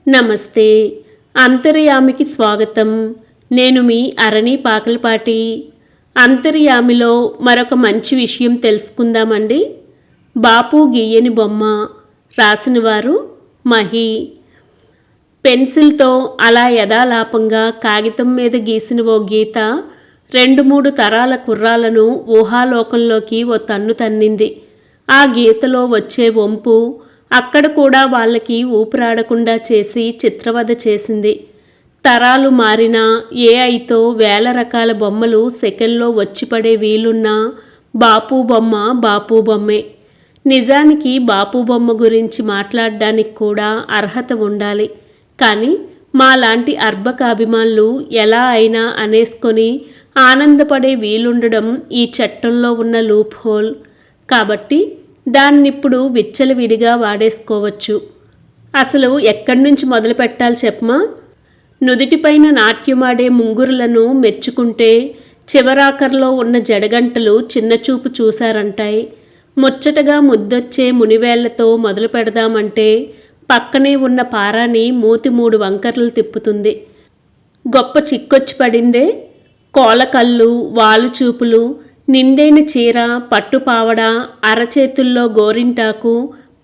నమస్తే. అంతర్యామికి స్వాగతం. నేను మీ అరణి పాకలపాటి. అంతర్యామిలో మరొక మంచి విషయం తెలుసుకుందామండి. బాపు గీయని బొమ్మ. రాసినవారు మహి. పెన్సిల్తో అలా యథాలాపంగా కాగితం మీద గీసిన ఓ గీత 2-3 తరాల కుర్రాలను ఊహాలోకంలోకి ఓ తన్ను తన్నింది. ఆ గీతలో వచ్చే వంపు అక్కడ కూడా వాళ్ళకి ఊపిరాడకుండా చేసి చిత్రవధ చేసింది. తరాలు మారినా ఏఐతో వేల రకాల బొమ్మలు సెకండ్లో వచ్చిపడే వీలున్నా బాపు బొమ్మ బాపు బొమ్మే. నిజానికి బాపు బొమ్మ గురించి మాట్లాడడానికి కూడా అర్హత ఉండాలి. కానీ మాలాంటి అర్భకాభిమానులు ఎలా అయినా అనేసుకొని ఆనందపడే వీలుండడం ఈ చట్టంలో ఉన్న లూప్ హోల్. కాబట్టి దాన్నిప్పుడు విచ్చలవిడిగా వాడేసుకోవచ్చు. అసలు ఎక్కడి నుంచి మొదలు పెట్టాలి చెప్పమా? నుదిటిపైన నాట్యమాడే ముంగురులను మెచ్చుకుంటే చివరాఖర్లో ఉన్న జడగంటలు చిన్నచూపు చూశారంటాయి. ముచ్చటగా ముద్దొచ్చే మునివేళ్లతో మొదలు పెడదామంటే పక్కనే ఉన్న పారాని మూతి 3 వంకర్లు తిప్పుతుంది. గొప్ప చిక్కొచ్చి పడిందే. కోలకళ్ళు, వాలుచూపులు, నిండైన చీర, పట్టుపావడ, అరచేతుల్లో గోరింటాకు,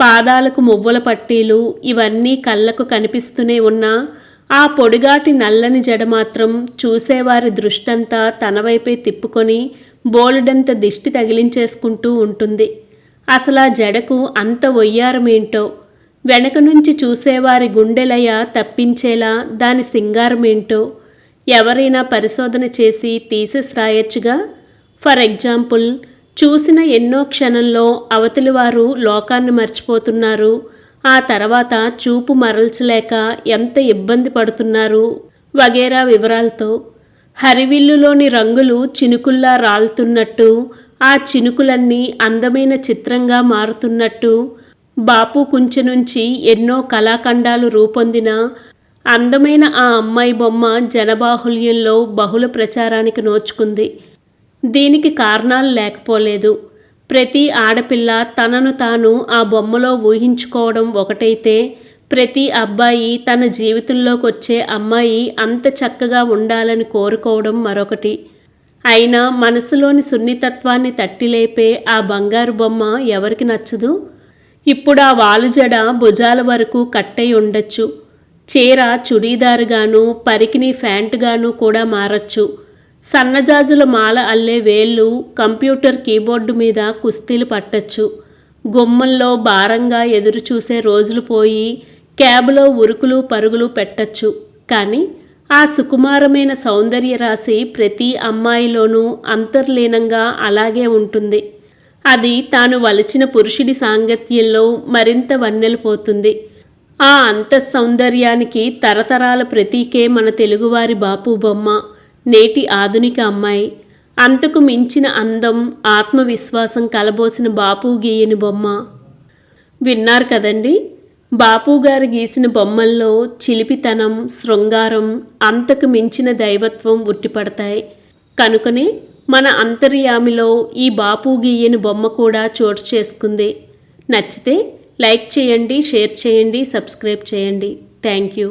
పాదాలకు మువ్వల పట్టీలు ఇవన్నీ కళ్ళకు కనిపిస్తూనే ఉన్నా ఆ పొడిగాటి నల్లని జడ మాత్రం చూసేవారి దృష్టంతా తనవైపే తిప్పుకొని బోలెడంత దిష్టి తగిలించేసుకుంటూ ఉంటుంది. అసలా జడకు అంత వయ్యారమేంటో, వెనక నుంచి చూసేవారి గుండెలయ తప్పించేలా దాని సింగారమేంటో ఎవరైనా పరిశోధన చేసి తీసేసి రాయొచ్చుగా. ఫర్ ఎగ్జాంపుల్, చూసిన ఎన్నో క్షణంలో అవతలి వారు లోకాన్ని మర్చిపోతున్నారు, ఆ తర్వాత చూపు మరల్చలేక ఎంత ఇబ్బంది పడుతున్నారు వగేరా వివరాలతో. హరివిల్లులోని రంగులు చినుకుల్లా రాలుతున్నట్టు, ఆ చినుకులన్నీ అందమైన చిత్రంగా మారుతున్నట్టు బాపు కుంచె నుంచి ఎన్నో కళాఖండాలు రూపొందిన అందమైన ఆ అమ్మాయి బొమ్మ జనబాహుల్యంలో బహుళ ప్రచారానికి నోచుకుంది. దీనికి కారణాలు లేకపోలేదు. ప్రతి ఆడపిల్ల తనను తాను ఆ బొమ్మలో ఊహించుకోవడం ఒకటైతే, ప్రతి అబ్బాయి తన జీవితంలోకి వచ్చే అమ్మాయి అంత చక్కగా ఉండాలని కోరుకోవడం మరొకటి. అయినా మనసులోని సున్నితత్వాన్ని తట్టిలేపే ఆ బంగారు బొమ్మ ఎవరికి నచ్చదు? ఇప్పుడు ఆ వాలుజడ భుజాల వరకు కట్టయి ఉండొచ్చు. చీర చుడీదారుగాను, పరికిని ఫ్యాంటుగాను కూడా మారచ్చు. సన్నజాజుల మాల అల్లే వేళ్ళు కంప్యూటర్ కీబోర్డు మీద కుస్తీలు పట్టచ్చు. గుమ్మంలో భారంగా ఎదురు చూసే రోజులు పోయి క్యాబ్లో ఉరుకులు పరుగులు పెట్టచ్చు. కానీ ఆ సుకుమారమైన సౌందర్య రాశి ప్రతి అమ్మాయిలోనూ అంతర్లీనంగా అలాగే ఉంటుంది. అది తాను వలచిన పురుషుడి సాంగత్యంలో మరింత వన్నెలిపోతుంది. ఆ అంతఃసౌందర్యానికి తరతరాల ప్రతీకే మన తెలుగువారి బాపు బొమ్మ, నేటి ఆధునిక అమ్మాయి. అంతకు మించిన అందం, ఆత్మవిశ్వాసం కలబోసిన బాపు గీయని బొమ్మ. విన్నారు కదండి. బాపుగారు గీసిన బొమ్మల్లో చిలిపితనం, శృంగారం, అంతకు మించిన దైవత్వం ఉట్టిపడతాయి. కనుకనే మన అంతర్యామిలో ఈ బాపు గీయని బొమ్మ కూడా చోటు చేసుకుంది. నచ్చితే లైక్ చేయండి, షేర్ చేయండి, సబ్స్క్రైబ్ చేయండి. Thank you.